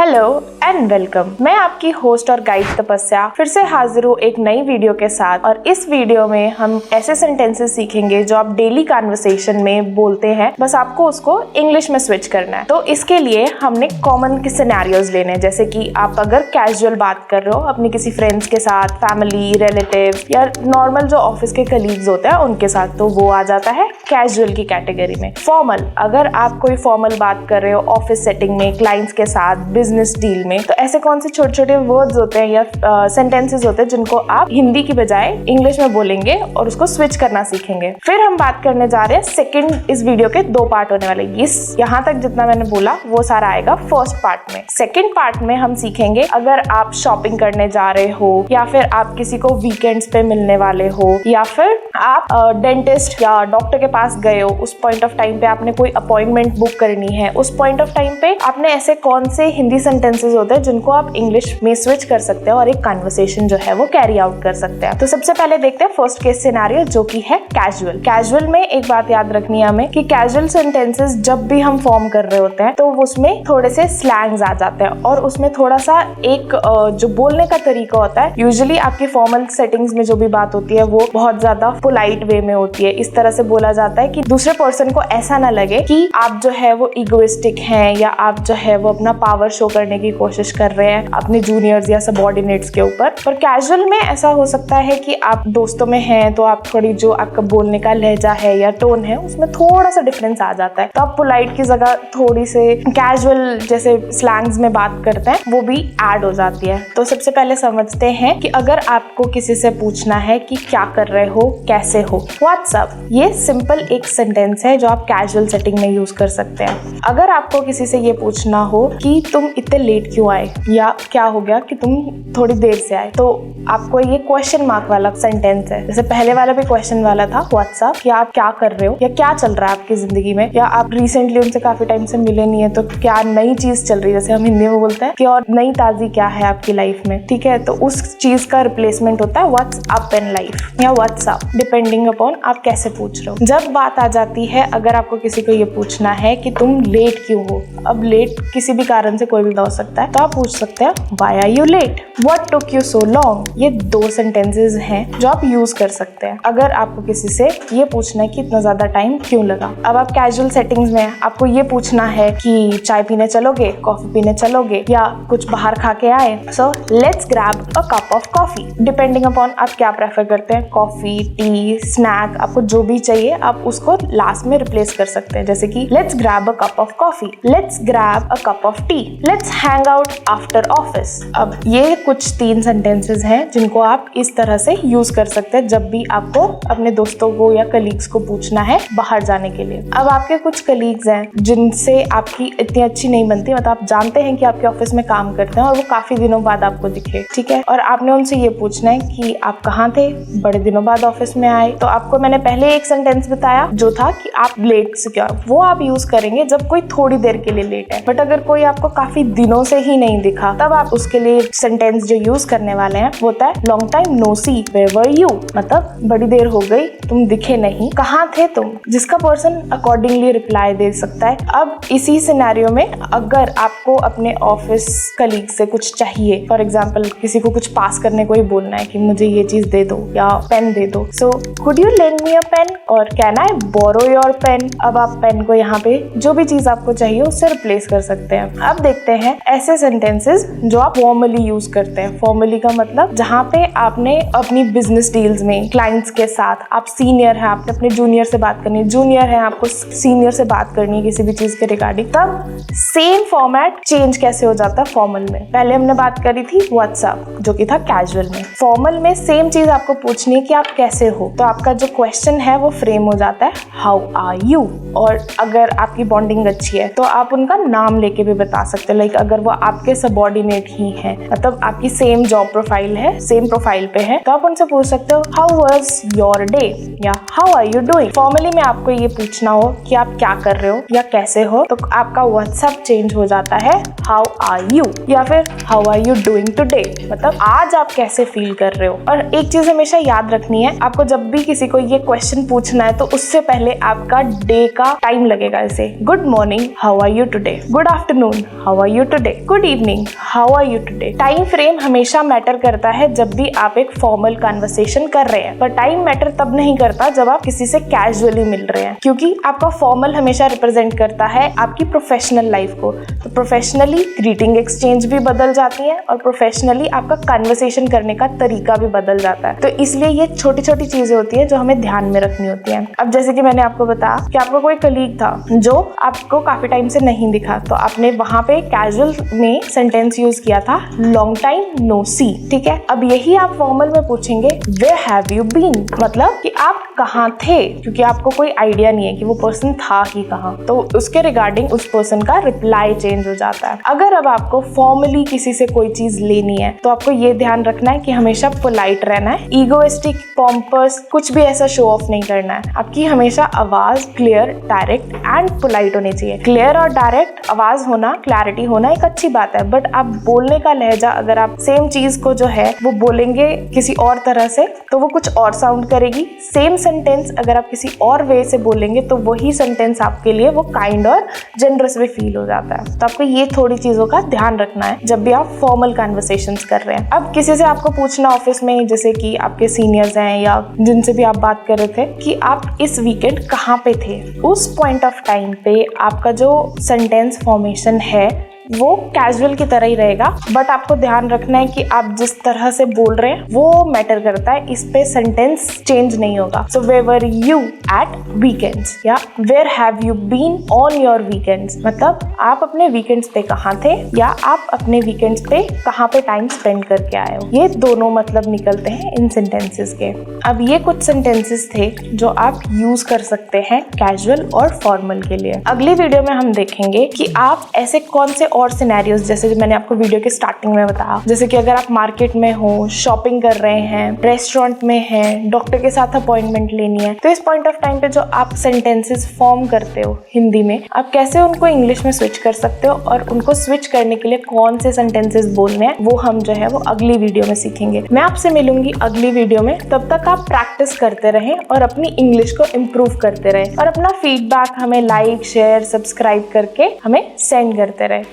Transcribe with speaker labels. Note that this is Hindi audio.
Speaker 1: Hello and welcome. मैं आपकी होस्ट और गाइड तपस्या फिर से हाजिर हूँ एक नई वीडियो के साथ। और इस वीडियो में हम ऐसे सेंटेंसेस सीखेंगे जो आप डेली कन्वर्सेशन में बोलते हैं, बस आपको उसको इंग्लिश में स्विच करना है। तो इसके लिए हमने कॉमन के सिनेरियोज लेने हैं, जैसे कि आप अगर कैजुअल बात कर रहे हो अपने किसी फ्रेंड्स के साथ, फैमिली, रिलेटिव या नॉर्मल जो ऑफिस के कलीग्स होते हैं उनके साथ, तो वो आ जाता है कैजुअल की कैटेगरी में। फॉर्मल, अगर आप कोई फॉर्मल बात कर रहे हो ऑफिस सेटिंग में, क्लाइंट्स के साथ, बिजनेस डील में, तो ऐसे कौन से छोटे छोटे वर्ड्स होते हैं या सेंटेंसेस होते हैं जिनको आप हिंदी की बजाय इंग्लिश में बोलेंगे और उसको स्विच करना सीखेंगे। फिर हम बात करने जा रहे हैं सेकंड, इस वीडियो के 2 पार्ट होने वाले। यहाँ तक जितना मैंने बोला वो सारा आएगा फर्स्ट पार्ट में। सेकंड पार्ट में हम सीखेंगे अगर आप शॉपिंग करने जा रहे हो या फिर आप किसी को वीकेंड्स पे मिलने वाले हो या फिर आप डेंटिस्ट या डॉक्टर के पास गए हो, उस पॉइंट ऑफ टाइम पे आपने कोई अपॉइंटमेंट बुक करनी है, उस पॉइंट ऑफ टाइम पे आपने ऐसे कौन से हिंदी सेंटेंसेस होते हैं जिनको आप इंग्लिश में स्विच कर सकते हैं और एक कन्वर्सेशन जो है वो कैरी आउट कर सकते हैं। तो सबसे पहले देखते हैं फर्स्ट केस सिनेरियो, जो कि है कैजुअल। कैजुअल में एक बात याद रखनी है हमें कि कैजुअल सेंटेंसेस जब भी हम फॉर्म कर रहे होते हैं तो उसमें थोड़े से स्लैंग्स आ जाते हैं और उसमें थोड़ा सा एक जो बोलने का तरीका होता है, यूजुअली आपकी फॉर्मल सेटिंग्स में जो भी बात होती है वो बहुत ज्यादा पोलाइट वे में होती है। इस तरह से बोला जाता है कि दूसरे पर्सन को ऐसा ना लगे कि आप जो है वो इगोइस्टिक हैं या आप जो है वो अपना पावर शो करने की कोशिश कर रहे हैं अपने जूनियर्स या सबऑर्डिनेट्स के ऊपर। पर कैजुअल में ऐसा हो सकता है कि आप दोस्तों में हैं तो आप थोड़ी जो आपका बोलने का लहजा है या टोन है उसमें थोड़ा सा डिफरेंस आ जाता है, तो आप पोलाइट की जगह थोड़ी से कैजुअल जैसे स्लैंग्स में बात करते हैं वो भी ऐड हो जाती है। तो सबसे पहले समझते हैं कि अगर आपको किसी से पूछना है कि क्या कर रहे हो, कैसे हो, व्हाट्स अप, ये सिंपल एक सेंटेंस है जो आप कैजुअल सेटिंग में यूज कर सकते हैं। अगर आपको किसी से ये पूछना हो कि तुम इतने लेट क्यों आए या क्या हो गया कि तुम थोड़ी देर से आए, तो आपको ये क्वेश्चन मार्क वाला सेंटेंस है। जैसे पहले वाला भी क्वेश्चन वाला था व्हाट्स अप, कि आप क्या कर रहे हो या क्या चल रहा है आपकी जिंदगी में, या आप रिसेंटली उनसे काफी टाइम से मिले नहीं है तो क्या नई चीज चल रही है, जैसे हम हिंदी में बोलते हैं कि और नई ताजी क्या है आपकी लाइफ में, ठीक है। तो उस चीज का रिप्लेसमेंट होता है व्हाट्स अप इन लाइफ या व्हाट्स अप, डिपेंडिंग अपॉन आप कैसे पूछ रहे हो। जब बात आ जाती है अगर आपको किसी को ये पूछना है कि तुम लेट क्यों हो, अब लेट किसी भी कारण से कोई भी हो सकता है, तो आप पूछ सकते हैं why are you late, what took you so long. ये 2 सेंटेंसेस हैं जो आप यूज कर सकते हैं अगर आपको किसी से ये पूछना है कि इतना ज्यादा टाइम क्यों लगा। अब आप कैजुअल सेटिंग्स में आपको ये पूछना है कि चाय पीने चलोगे, कॉफी पीने चलोगे या कुछ बाहर खा के आए, so let's grab a cup of coffee. Depending upon आप क्या प्रेफर करते हैं, कॉफी, टी, स्नैक, आपको जो भी चाहिए आप उसको लास्ट में रिप्लेस कर सकते हैं, जैसे कि let's grab a cup of coffee, let's grab a cup of T, let's hang out after office. अब ये कुछ 3 सेंटेंसेस हैं जिनको आप इस तरह से यूज कर सकते हैं जब भी आपको अपने दोस्तों को या कलीग्स को पूछना है बाहर जाने के लिए। अब आपके कुछ कलीग्स हैं जिनसे आपकी इतनी अच्छी नहीं बनती, मतलब आप जानते हैं कि आपके ऑफिस में काम करते हैं और वो काफी दिनों बाद आपको दिखे, ठीक है, और आपने उनसे ये पूछना है कि आप कहाँ थे, बड़े दिनों बाद ऑफिस में आए। तो आपको मैंने पहले एक सेंटेंस बताया जो था कि आप लेट से क्या, वो आप यूज करेंगे जब कोई थोड़ी देर के लिए लेट है। बट अगर कोई आपको काफी दिनों से ही नहीं दिखा तब आप उसके लिए सेंटेंस जो यूज करने वाले हैं वो होता है long time no see, where were you, मतलब बड़ी देर हो गई तुम दिखे नहीं, कहाँ थे तुम, जिसका पर्सन अकॉर्डिंगली रिप्लाई दे सकता है। अब इसी सिनेरियो में अगर आपको अपने ऑफिस कलीग से कुछ चाहिए, फॉर एग्जाम्पल किसी को कुछ पास करने को ही बोलना है कि मुझे ये चीज दे दो या पेन दे दो, so could you lend me a pen और can I borrow your pen. अब आप पेन को यहाँ पे जो भी चीज आपको चाहिए उससे रिप्लेस कर सकते हैं। अब देखते हैं ऐसे सेंटेंसेस जो आप फॉर्मली यूज करते हैं। फॉर्मली का मतलब जहाँ पे आपने अपनी बिजनेस डील्स में क्लाइंट्स के साथ, आप सीनियर हैं, आपने अपने जूनियर से बात करनी है, जूनियर है आपको सीनियर से बात करनी है किसी भी चीज के रिगार्डिंग, तब सेम फॉर्मेट चेंज कैसे हो जाता है फॉर्मल में। पहले हमने बात करी थी व्हाट्सअप जो कि था कैजुअल में, फॉर्मल में सेम चीज आपको पूछनी है कि आप कैसे हो, तो आपका जो क्वेश्चन है वो फ्रेम हो जाता है हाउ आर यू। और अगर आपकी बॉन्डिंग अच्छी है तो आप उनका नाम लेके भी बता सकते हैं, लाइक अगर वो आपके सबऑर्डिनेट ही हैं, मतलब आपकी सेम जॉब प्रोफाइल है, सेम प्रोफाइल पे है, तो आप उनसे पूछ सकते हो हाउ वाज योर डे या how are you doing. Formally में आपको ये पूछना हो कि आप क्या कर रहे हो या कैसे हो, तो आपका व्हाट्सएप चेंज हो जाता है हाउ आर यू, या फिर how are you doing today, मतलब आज आप कैसे फील कर रहे हो। और एक चीज हमेशा याद रखनी है, आपको जब भी किसी को ये क्वेश्चन पूछना है तो उससे पहले आपका डे का टाइम लगेगा, जैसे good morning how are you today, good afternoon how are you today, good evening, how are you today. Time frame हमेशा मैटर करता है जब भी आप एक फॉर्मल कन्वर्सेशन कर रहे हैं, पर टाइम मैटर तब नहीं करता जब आप किसी से कैजुअली मिल रहे हैं, क्योंकि आपका फॉर्मल हमेशा रिप्रेजेंट करता है आपकी प्रोफेशनल लाइफ को। तो प्रोफेशनली ग्रीटिंग एक्सचेंज भी बदल जाती है और प्रोफेशनली आपका कन्वर्सेशन करने का तरीका भी बदल जाता है। तो इसलिए ये छोटी छोटी चीजें होती है जो हमें ध्यान में रखनी होती है। अब जैसे कि मैंने आपको बताया कि आपका कोई कलीग था जो आपको काफी टाइम से नहीं दिखा, तो आपने वहां पे कैजुअल में सेंटेंस यूज किया था लॉन्ग टाइम नो सी, ठीक है। अब यही आप फॉर्मल में पूछेंगे वेयर हैव यू बीन, मतलब कि आप कहाँ थे, क्योंकि आपको कोई आइडिया नहीं है कि वो पर्सन था ही कहाँ, तो उसके रिगार्डिंग उस पर्सन का रिप्लाई चेंज हो जाता है। अगर अब आपको फॉर्मली किसी से कोई चीज लेनी है तो आपको ये ध्यान रखना है कि हमेशा पोलाइट रहना है, ईगोइस्टिक पॉम्पस कुछ भी ऐसा शो ऑफ नहीं करना है। आपकी हमेशा आवाज क्लियर, डायरेक्ट एंड पोलाइट होनी चाहिए। क्लियर और डायरेक्ट आवाज होना, क्लैरिटी होना एक अच्छी बात है, बट आप बोलने का लहजा अगर आप सेम चीज को जो है वो बोलेंगे किसी और तरह से तो वो कुछ और साउंड करेगी। सेम सेंटेंस अगर आप किसी और वे से बोलेंगे तो वही सेंटेंस आपके लिए वो काइंड और जनरस भी फील हो जाता है। तो आपको ये थोड़ी चीजों का ध्यान रखना है जब भी आप फॉर्मल कन्वर्सेशंस कर रहे हैं। अब किसी से आपको पूछना ऑफिस में, जैसे कि आपके सीनियर्स हैं या जिनसे भी आप बात कर रहे थे कि आप इस वीकेंड कहाँ पे थे, उस पॉइंट ऑफ टाइम पे आपका जो सेंटेंस फॉर्मेशन है वो कैजुअल की तरह ही रहेगा, बट आपको ध्यान रखना है कि आप जिस तरह से बोल रहे हैं वो मैटर करता है, इस पे सेंटेंस चेंज नहीं होगा। So where were you at weekends या where have you been on your weekends, मतलब आप अपने वीकेंड्स पे कहाँ थे या आप अपने वीकेंड्स पे कहाँ पे टाइम स्पेंड करके आए हो। ये दोनों मतलब निकलते हैं इन सेंटेंसेस के। अब ये कुछ सेंटेंसेस थे जो आप यूज कर सकते हैं कैजुअल और फॉर्मल के लिए। अगली वीडियो में हम देखेंगे कि आप ऐसे कौन से और सिनेरियोज, जैसे मैंने आपको वीडियो के स्टार्टिंग में बताया, जैसे कि अगर आप मार्केट में हो, शॉपिंग कर रहे हैं, रेस्टोरेंट में हैं, डॉक्टर के साथ अपॉइंटमेंट लेनी है, तो इस पॉइंट ऑफ टाइम पे जो आप सेंटेंसेस फॉर्म करते हो हिंदी में, आप कैसे उनको इंग्लिश में स्विच कर सकते हो और उनको स्विच करने के लिए कौन से सेंटेंसेस बोलने हैं वो हम जो है वो अगली वीडियो में सीखेंगे। मैं आपसे मिलूंगी अगली वीडियो में, तब तक आप प्रैक्टिस करते रहें और अपनी इंग्लिश को इम्प्रूव करते रहें और अपना फीडबैक हमें लाइक, शेयर, सब्सक्राइब करके हमें सेंड करते रहें।